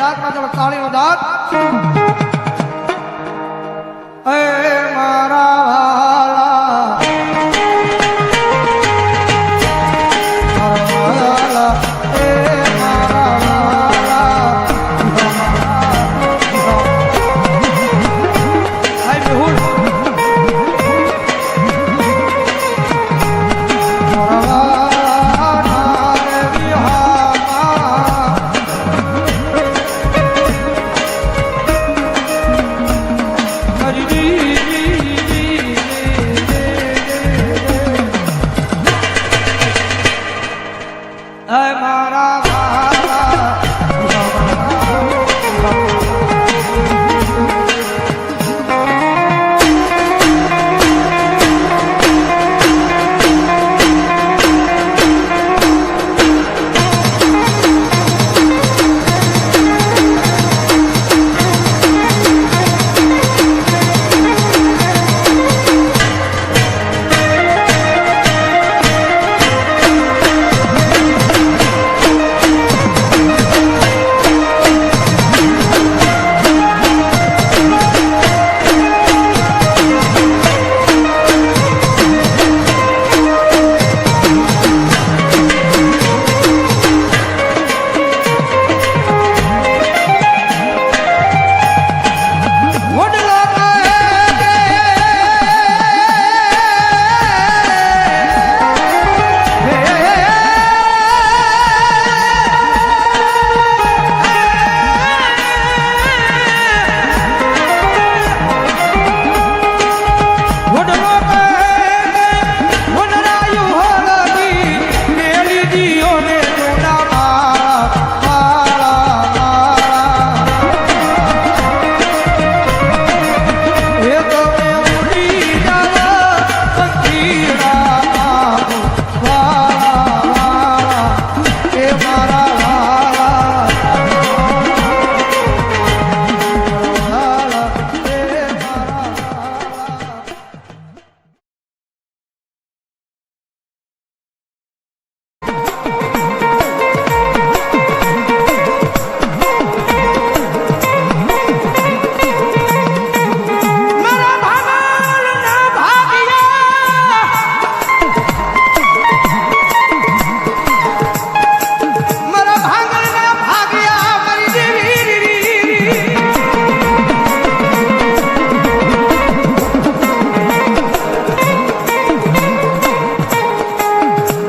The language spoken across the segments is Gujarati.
દાંત પાછળ તાળીનો દાંત એ મારા વાલા એ મારા વાલા હાય મેહુલ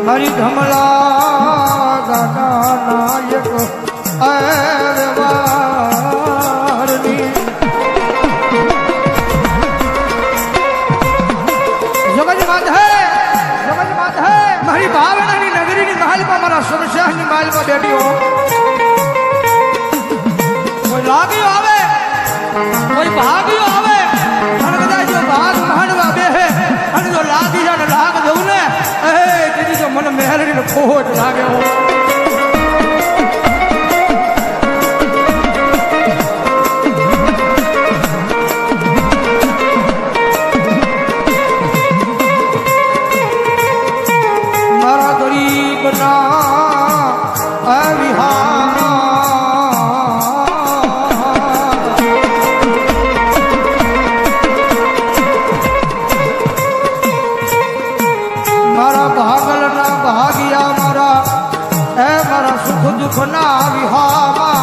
હરી ધમલા દાદા નાયક અરવારની જગત માત હે મારી ભાવનાની નગરીની મહાલમાં મારા સુરશાહની મહાલમાં બેઠી હો કોઈ લાગ્યો આવે કોઈ ભાગ્યો આવે અને કદાચ જો ભાગ માંડવા બેહે અને જો લાગી જાય ને લાગ દઉં ને તેથી તો મને મહેલની ખોટ લાગે હો મારા ગરીબના અવિહાર મારા ભાગલના ભાગ્યા મારા એ મારા સુખ દુઃખના વિહામાં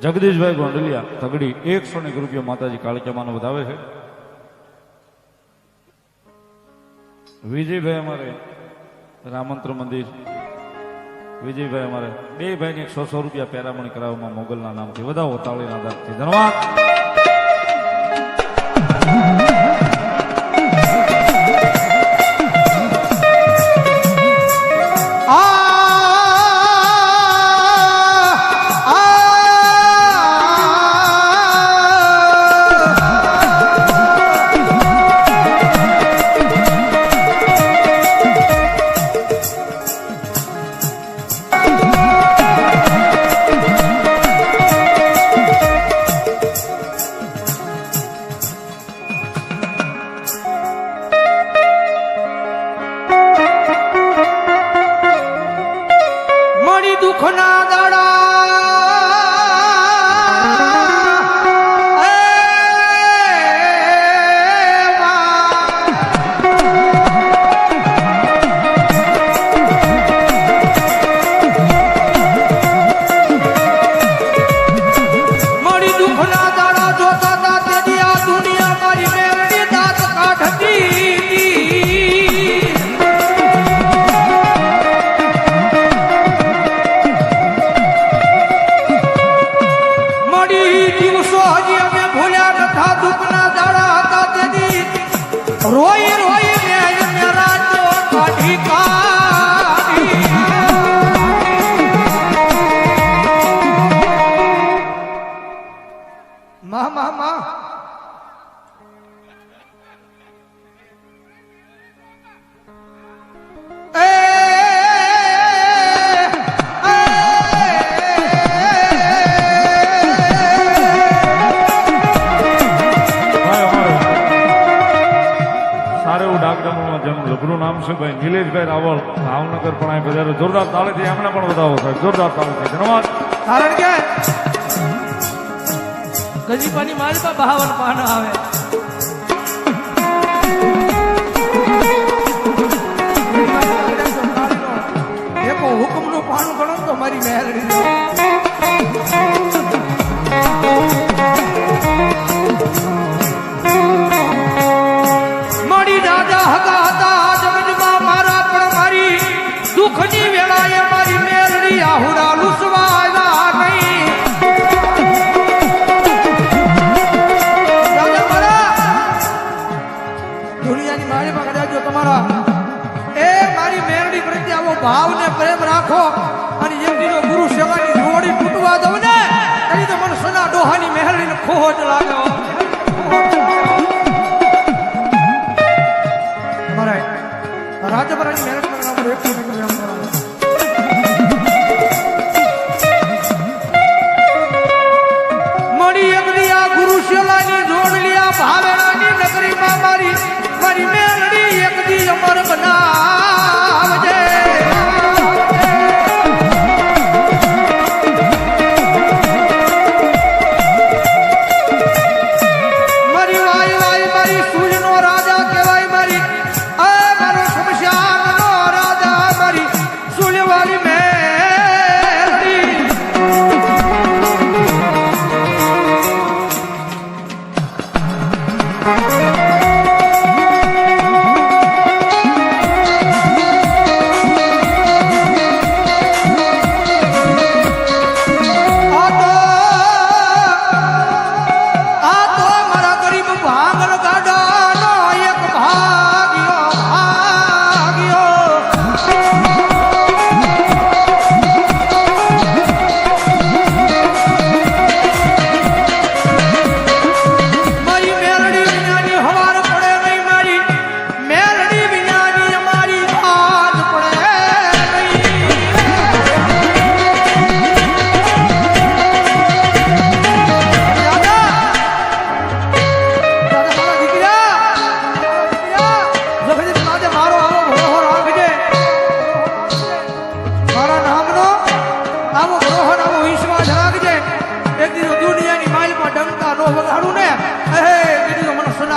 જગદીશભાઈ ગોંડલિયા તગડી 101 રૂપિયા માતાજી કાળિયામાનો વધાવે છે. વિજયભાઈ અમારે રામંત્ર મંદિર વિજયભાઈ અમારે બે ભાઈને 100 રૂપિયા પેરામણી કરાવવામાં મોગલના નામથી વધાવો તાળીના દાનથી ધન્યવાદ. માં લઘુનું નામ છે ભાઈ નિલેશભાઈ રાવળ ભાવનગર પણ અહીં બજાર જોરદાર તાળીથી એમને પણ વધાવો સાહેબ જોરદાર તાળીથી ધન્યવાદ. કારણ કે ગજીપાની માલમાં 52 પાના આવે એકો હુકમનું પાનું ગણો તો મારી મહેરડી મારી દાદા હતા જગતમાં મારા પણ મારી દુઃખની વેળાએ મારી મેરડી આહુડા લુસવા આવ્યા નહીં. દાદા મારા દુનિયાની માળીમાં કદાચ જો તમારા એ મારી મેરડી પ્રત્યે આવો ભાવ ને પ્રેમ રાખો અને જેમનો ગુરુ સેવાની જોડી તૂટવા દઉં ને એની તો મને સના ડોહાની મેરડીને ખોટ લાગ્યો. રાજપરાની મહેનત કરનાર એક મળી એકલિયા ગુરુ શેલાની જોડલિયા ભાવેણાની નગરીમાં મારી મારી મેરડી એક દી અમર બનાવજે. મારી વાય વાય મારી સૂર્યનો રાજા કહેવાય મારી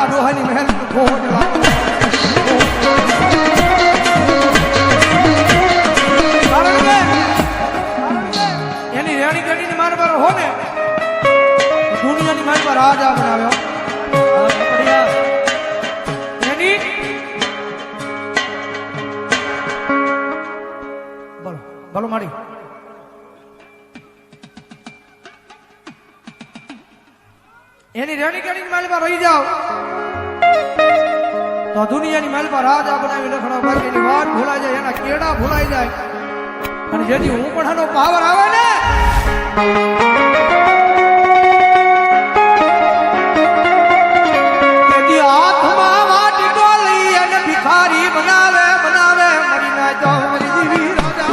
ડોહાની મહેનત ખોટ લાગે. એની રેણી ગણીની માર પર હો ને દુનિયાની મારી પર રાજા બનાવ્યો. એની બોલો બોલો મારી એની રેણી ગણીની મારી પર રહી જાઓ તો દુનિયાની માલ પર રાજા બનાવી લખણો બાકીની વાત ભૂલાઈ જાય એના કેડા ભૂલાઈ જાય અને જેથી હું પણ આનો પાવર આવે ને તેથી હાથમાં વાટી ડોલી અને ભિખારી બનાવે બનાવે મરી ના જાઓ મરી જીવી રાજા.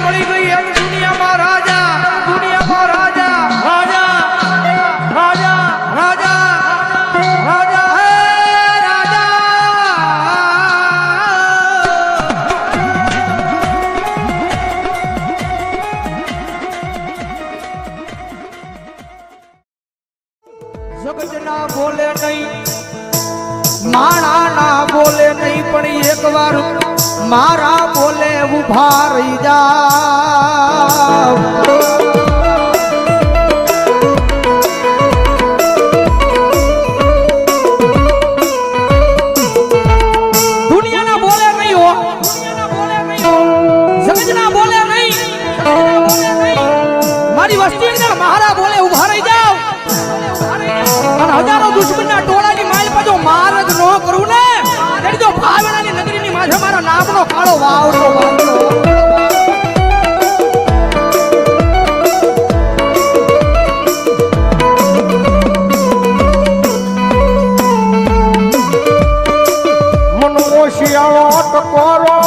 મળી ગઈ એમ દુનિયામાં રાજા જગતના બોલે નહીં, માણા ના બોલે નહીં, પણ એક વાર મારા બોલે ઉભા રહી જાવ. દુનિયાના બોલે નહીં હો, જગતના બોલે નહીં, મારી વસ્તી મારા બોલે ઉભા રહી જાવ. અને હજારો દુશ્મનના ટોળાની માલ પાછો માર જ ન કરું ને, તેની જો ભાવનાની નગરીની માથે મારા નામનો કાળો વાવડો વાવડો. મનો શિયાળો ટકોરો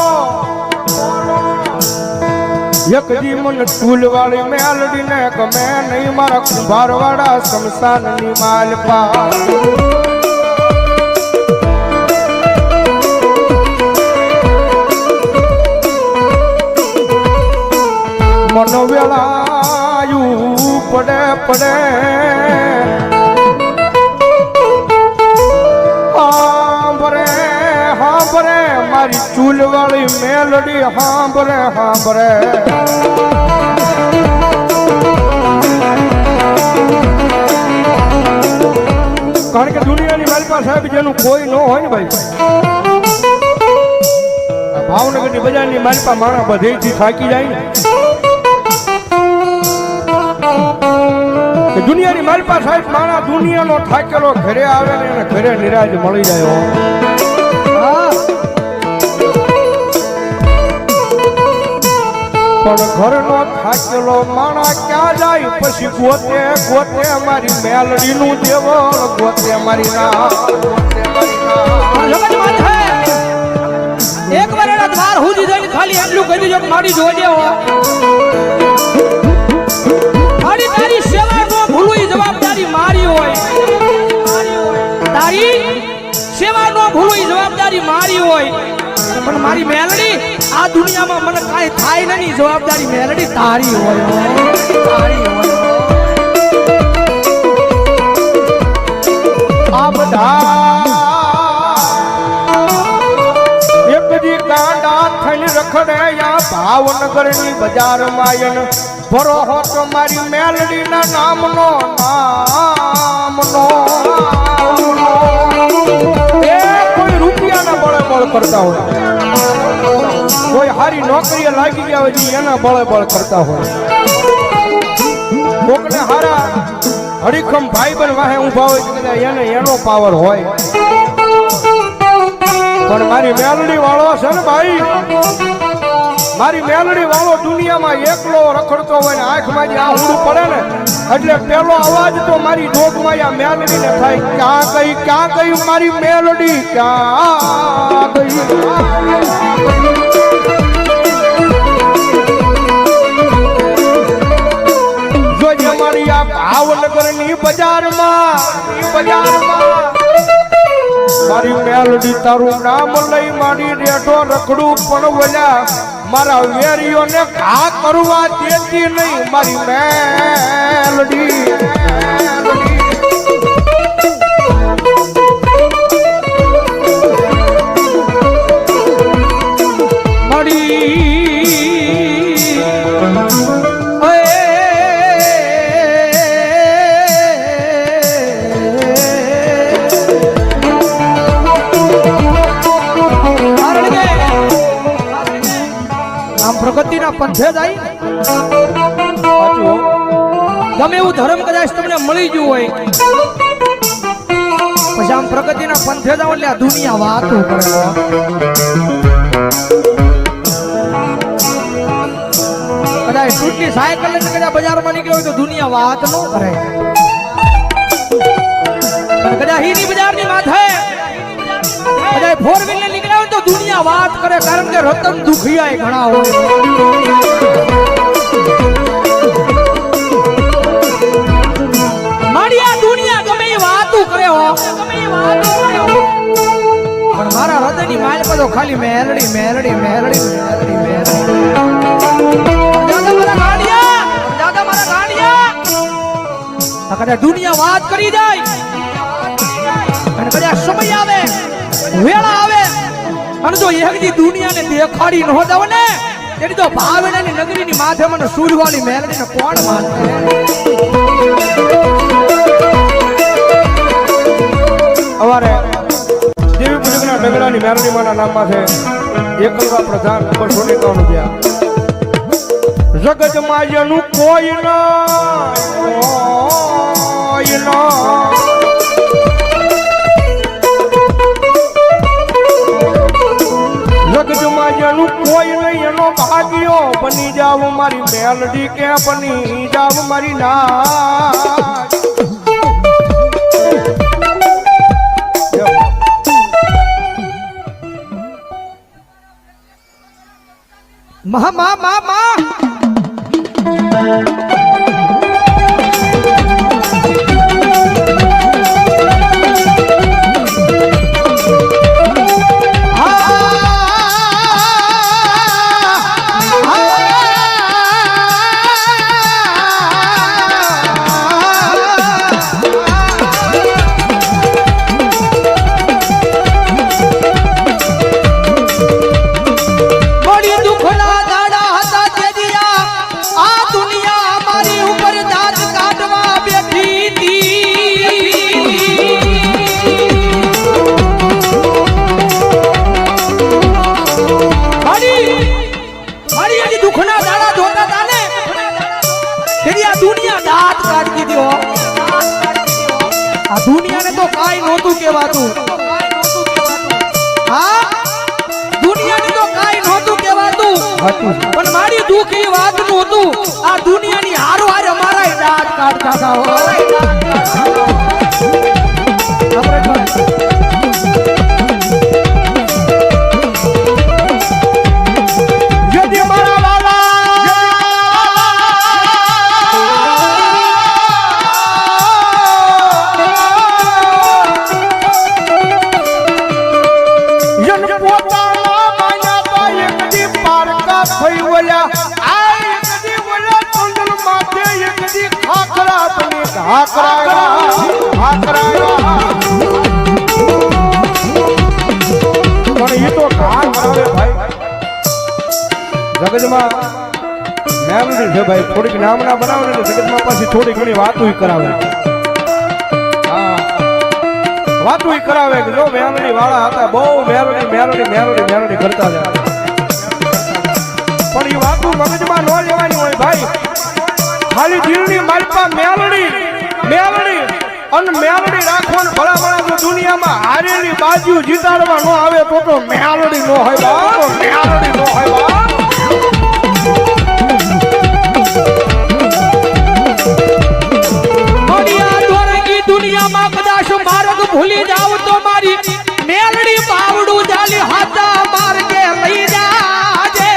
એક દી મન ટૂલવાળી મેલડી ને ગમે નહીં મારા કુંભારવાળા શમશાનની માલપા. મન વેળાયું પડે પડે હાંભરે હાંભરે મારી ચૂલવાળી મેલડી હાંભરે હાંભરે. કારણ કે દુનિયાની માલપા સાહેબ જેનું કોઈ ન હોય ને ભાઈ, ભાવનગરની બજારની માલપા માણા બધેથી થાકી જાય ને. દુનિયાની માલપા સાહેબ માણા દુનિયાનો થાકેલો ઘરે આવે ને એને ઘરે નિરાજ મળી જાય હો. પણ ઘરનો થાકેલો માણા ક્યાં જાય પછી ગોતે ગોતે મારી મેલડીનું દેવળ ગોતે મારી ના. એક વાર એના દ્વાર સુધી જઈને ખાલી એટલું કહી દેજો કે મારી જોજે હો, મારી તારી સેવા નો ભૂલું એ જવાબદારી મારી હોય, તારી સેવા નો ભૂલું એ જવાબદારી મારી હોય. પણ મારી મેલડી આ દુનિયામાં મને કાંઈ થાય નહીં, જવાબદારી મેલડી તારી હોય, તારી હોય. આ બધા એક દી કાંડા થઈને રખડે યા ભાવનગરની બજારમાં એને ભરો હો તો મારી મેલડીના નામનો એ કોઈ રૂપિયાના બળે બળ કરતા હોય, કોઈ હારી નોકરીએ લાગી ગયા હોય એના બળે બળ કરતા હોય, કોકને હારા હરીખમ ભાઈ બન વાહે ઊભા હોય કદાચ એને એનો પાવર હોય. પણ મારી મેલડી વાળો છે ને ભાઈ, મારી મેલડી વાળો દુનિયામાં એકલો રખડતો હોય ને આંખમાંથી આહુડું પડે ને એટલે પેલો અવાજ તો મારી ડોકમાં આ મેલડીને થાય, ક્યાં ગઈ મારી મેલડી, ક્યાં ગઈ. જોજે મારી આ ભાવનગરની બજારમાં મારી મેલડી તારું નામ લઈ મારી રેઠો રખડું પણ વળ્યા મારા વેરીઓને ઘા કરવા દેતી નહીં મારી મેલડી. પ્રગતિના પંથે જાય ગમે એવું ધર્મ કદાચ તમને મળી ગયું હોય પછી આમ પ્રગતિના પંથે જાવ એટલે આ દુનિયા વાતો કરે. કદાચ ટૂટની સાયકલ લઈને કદાચ બજારમાં નીકળ્યો હોય તો દુનિયા વાત ન કરે, કદાચ હીની બજારની માથે કદાચ ફોર વ્હીલર નીકળ્યા હોય તો દુનિયા વાત કરે, કારણ કે રતન દુખિયા ઘણા હોય. મારી આ દુનિયા ગમે એ વાતો કરે હો, પણ મારા હૃદયની માલ પર તો ખાલી મેલડી મેલડી મેલડી મેલડી મેલડી. દાદા મારા ગાંડિયા આ કદાચ દુનિયા વાત કરી જાય અને કદાચ સમય આવે વેળા આવે અને જો એકદી દુનિયાને દેખાડી ન દવ ને તેની તો ભાવનાની નગરીની માથે મને સૂરવાળી મેલડીને કોણ માનશે અમારે દેવી પૂજકના ડગડાની મેલડી માના નામમાં છે એકલવા પ્રધાન નંબર 91 ત્યાં જગતમાં જેનું કોઈ જગતમાં જેનું કોઈ નહીં એનો ભાગ્યો બની જાવ મારી મેલડી કે બની જાવ મારી નાચ મા મા મા મા દુનિયાને તો કાઈ નહોતું કહેવાતું હા દુનિયાને તો કાઈ નહોતું કહેવાતું પણ મારી દુઃખ એ વાતનું હતું આ દુનિયાની હારો હારે અમારા દાંત કાઢતા હતા જગતમાં મેલડી છે ભાઈ થોડીક નામના બનાવે ને જગતમાં પાછી થોડી ઘણી વાતો કરાવે હા વાતો કરાવે કે જો મેલડી વાળા હતા બહુ મેલડી મેલડી મેલડી મેલડી કરતા હતા પણ એ વાતો મગજમાં ન લેવાની હોય ભાઈ ખાલી દિલની માલપા મેલડી મેલડી અને મેલડી રાખવાનું ભલા ભલા જો દુનિયામાં હારેલી બાજુ જીતાડવા ન આવે તો મેલડી નો હોય બા મેલડી નો હોય બા દુનિયામાં કદાચ માર્ગ ભૂલી જાવ તો મારી મેલડી પાવડું જાલી હાથા માર્ગે લઈ જાજે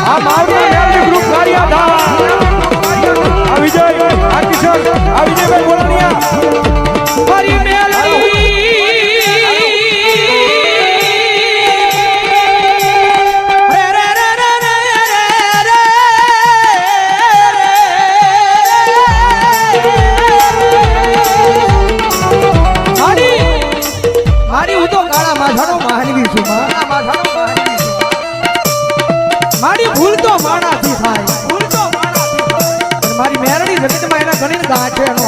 આ મારું મેલડી ગ્રુપ કાર્યાધાર આ વિજય આ કિશોર આ વિજયભાઈ બોલાનિયા મારી મેલડી મારી ભૂલ તો માણાથી થાય મારી મેરડી જગતમાં એના ઘણી ગાંઠે નો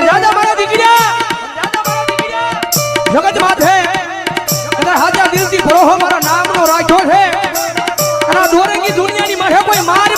દાદા મારા દીકરા જગત માથે અને હાજા દિલથી ભરોહો મારા નામનો રાખ્યો છે અને દોરેની દુનિયાની માથે કોઈ માર